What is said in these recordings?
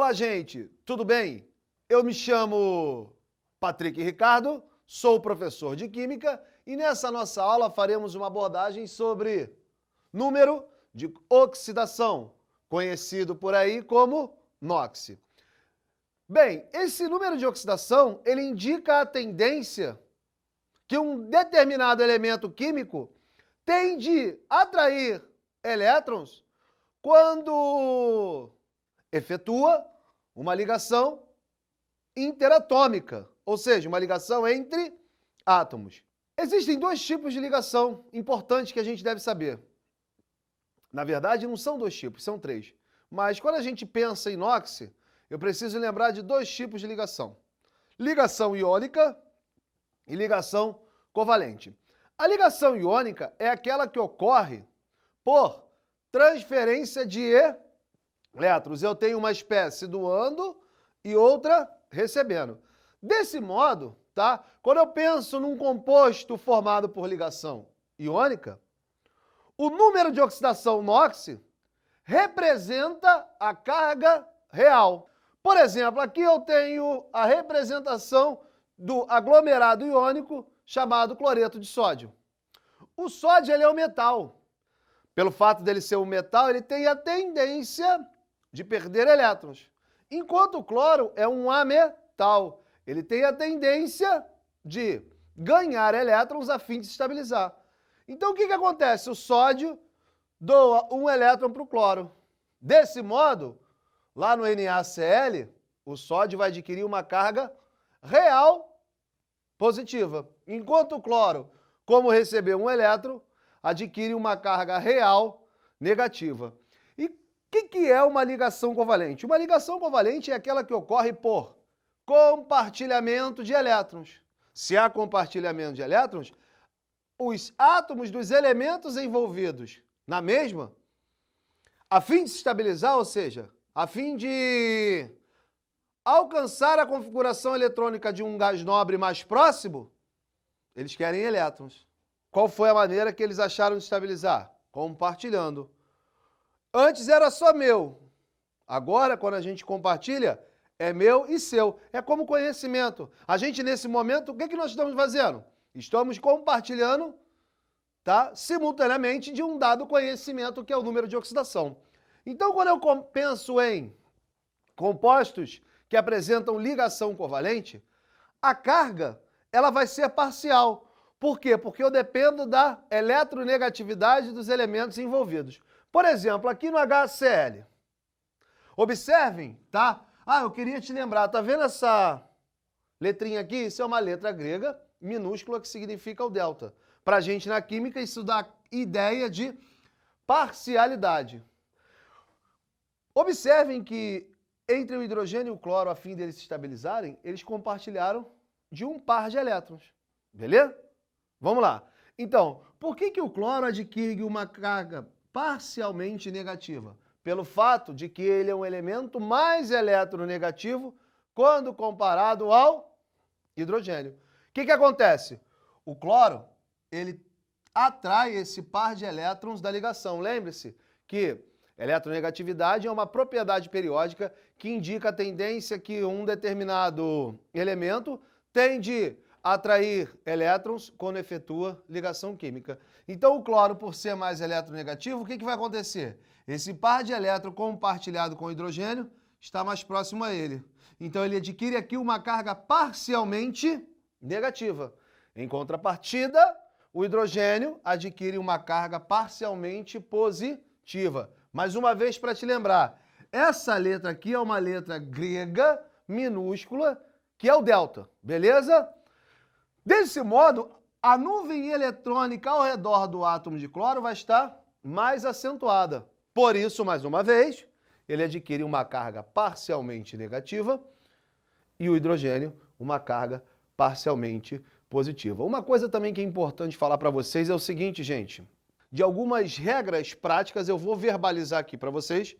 Olá, gente, tudo bem? Eu me chamo Patrick Ricardo, sou professor de Química e nessa nossa aula faremos uma abordagem sobre número de oxidação, conhecido por aí como NOx. Bem, esse número de oxidação, ele indica a tendência que um determinado elemento químico tem de atrair elétrons quando efetua uma ligação interatômica, ou seja, uma ligação entre átomos. Existem dois tipos de ligação importantes que a gente deve saber. Na verdade, não são dois tipos, são três. Mas quando a gente pensa em NOx, eu preciso lembrar de dois tipos de ligação. Ligação iônica e ligação covalente. A ligação iônica é aquela que ocorre por transferência de elétrons. Eu tenho uma espécie doando e outra recebendo. Desse modo, tá? Quando eu penso num composto formado por ligação iônica, o número de oxidação NOx representa a carga real. Por exemplo, aqui eu tenho a representação do aglomerado iônico chamado cloreto de sódio. O sódio ele é um metal. Pelo fato dele ser um metal, ele tem a tendência de perder elétrons. Enquanto o cloro é um ametal. Ele tem a tendência de ganhar elétrons a fim de se estabilizar. Então, o que acontece? O sódio doa um elétron para o cloro. Desse modo, lá no NaCl, o sódio vai adquirir uma carga real positiva. Enquanto o cloro, como recebeu um elétron, adquire uma carga real negativa. E o que é uma ligação covalente? Uma ligação covalente é aquela que ocorre por compartilhamento de elétrons. Se há compartilhamento de elétrons, os átomos dos elementos envolvidos na mesma, a fim de se estabilizar, ou seja, a fim de alcançar a configuração eletrônica de um gás nobre mais próximo, eles querem elétrons. Qual foi a maneira que eles acharam de estabilizar? Compartilhando. Antes era só meu. Agora, quando a gente compartilha, é meu e seu. É como conhecimento. A gente, nesse momento, o que nós estamos fazendo? Estamos compartilhando, tá, simultaneamente de um dado conhecimento, que é o número de oxidação. Então, quando eu penso em compostos que apresentam ligação covalente, a carga ela vai ser parcial. Por quê? Porque eu dependo da eletronegatividade dos elementos envolvidos. Por exemplo, aqui no HCl. Observem, tá? Eu queria te lembrar, tá vendo essa letrinha aqui? Isso é uma letra grega minúscula que significa o delta. Pra gente na química isso dá ideia de parcialidade. Observem que entre o hidrogênio e o cloro, a fim deles se estabilizarem, eles compartilharam de um par de elétrons. Beleza? Vamos lá. Então, por que o cloro adquire uma carga parcialmente negativa? Pelo fato de que ele é um elemento mais eletronegativo quando comparado ao hidrogênio. O que acontece? O cloro, ele atrai esse par de elétrons da ligação. Lembre-se que eletronegatividade é uma propriedade periódica que indica a tendência que um determinado elemento tem de atrair elétrons quando efetua ligação química. Então, o cloro, por ser mais eletronegativo, o que vai acontecer? Esse par de elétrons compartilhado com o hidrogênio está mais próximo a ele. Então, ele adquire aqui uma carga parcialmente negativa. Em contrapartida, o hidrogênio adquire uma carga parcialmente positiva. Mais uma vez, para te lembrar, essa letra aqui é uma letra grega minúscula, que é o delta, beleza? Desse modo, a nuvem eletrônica ao redor do átomo de cloro vai estar mais acentuada. Por isso, mais uma vez, ele adquire uma carga parcialmente negativa e o hidrogênio uma carga parcialmente positiva. Uma coisa também que é importante falar para vocês é o seguinte, gente. De algumas regras práticas eu vou verbalizar aqui para vocês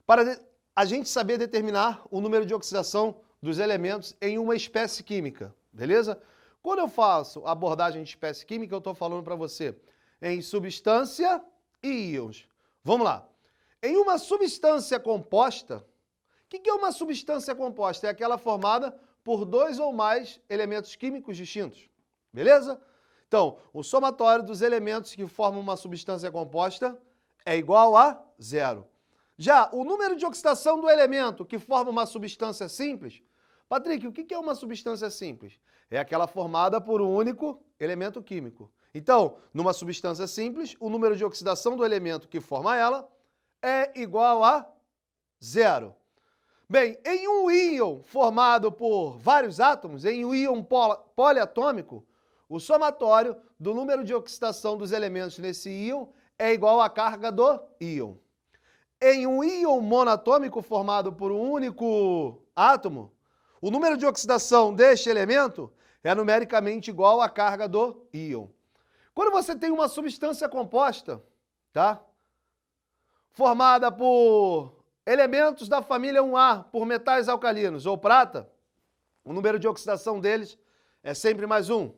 para a gente saber determinar o número de oxidação dos elementos em uma espécie química, beleza? Quando eu faço abordagem de espécie química, eu estou falando para você em substância e íons. Vamos lá. Em uma substância composta, que é uma substância composta? É aquela formada por 2 ou mais elementos químicos distintos. Beleza? Então, o somatório dos elementos que formam uma substância composta é igual a 0. Já o número de oxidação do elemento que forma uma substância simples, Patrick, o que é uma substância simples? É aquela formada por um único elemento químico. Então, numa substância simples, o número de oxidação do elemento que forma ela é igual a 0. Bem, em um íon formado por vários átomos, em um íon poliatômico, o somatório do número de oxidação dos elementos nesse íon é igual à carga do íon. Em um íon monatômico formado por um único átomo, o número de oxidação deste elemento é numericamente igual à carga do íon. Quando você tem uma substância composta, tá? Formada por elementos da família 1A, por metais alcalinos ou prata, o número de oxidação deles é sempre mais 1.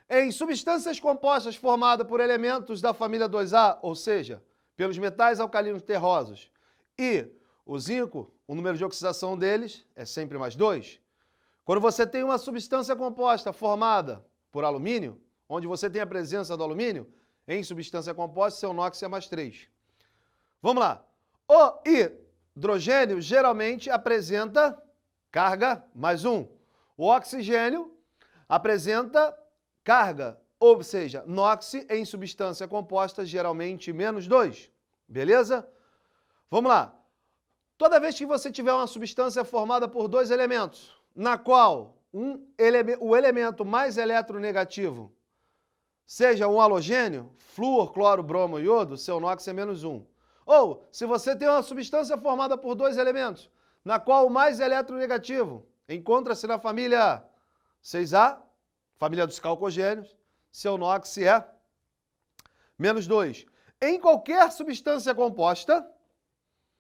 Em substâncias compostas formadas por elementos da família 2A, ou seja, pelos metais alcalinos terrosos, e o zinco, o número de oxidação deles é sempre mais 2. Quando você tem uma substância composta formada por alumínio, onde você tem a presença do alumínio, em substância composta, seu NOx é mais 3. Vamos lá. O hidrogênio geralmente apresenta carga mais 1. O oxigênio apresenta carga, ou seja, NOx em substância composta geralmente menos 2. Beleza? Vamos lá. Toda vez que você tiver uma substância formada por 2 elementos, na qual o elemento mais eletronegativo seja um halogênio, flúor, cloro, bromo e iodo, seu NOx é menos 1. Ou, se você tem uma substância formada por 2 elementos, na qual o mais eletronegativo encontra-se na família 6A, família dos calcogênios, seu NOx é menos 2. Em qualquer substância composta,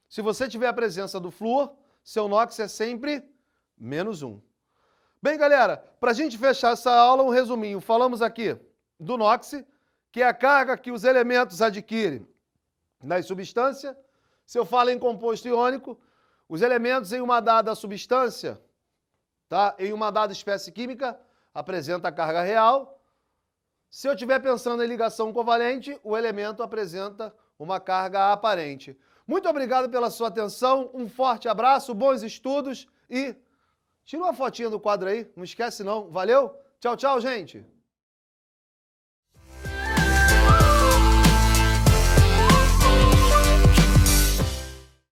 se você tiver a presença do flúor, seu NOx é sempre menos 1. Bem, galera, para a gente fechar essa aula, um resuminho. Falamos aqui do NOx, que é a carga que os elementos adquirem nas substâncias. Se eu falo em composto iônico, os elementos em uma dada substância, tá? Em uma dada espécie química, apresenta a carga real. Se eu estiver pensando em ligação covalente, o elemento apresenta uma carga aparente. Muito obrigado pela sua atenção, um forte abraço, bons estudos e tira uma fotinha do quadro aí, não esquece não. Valeu? Tchau, tchau, gente!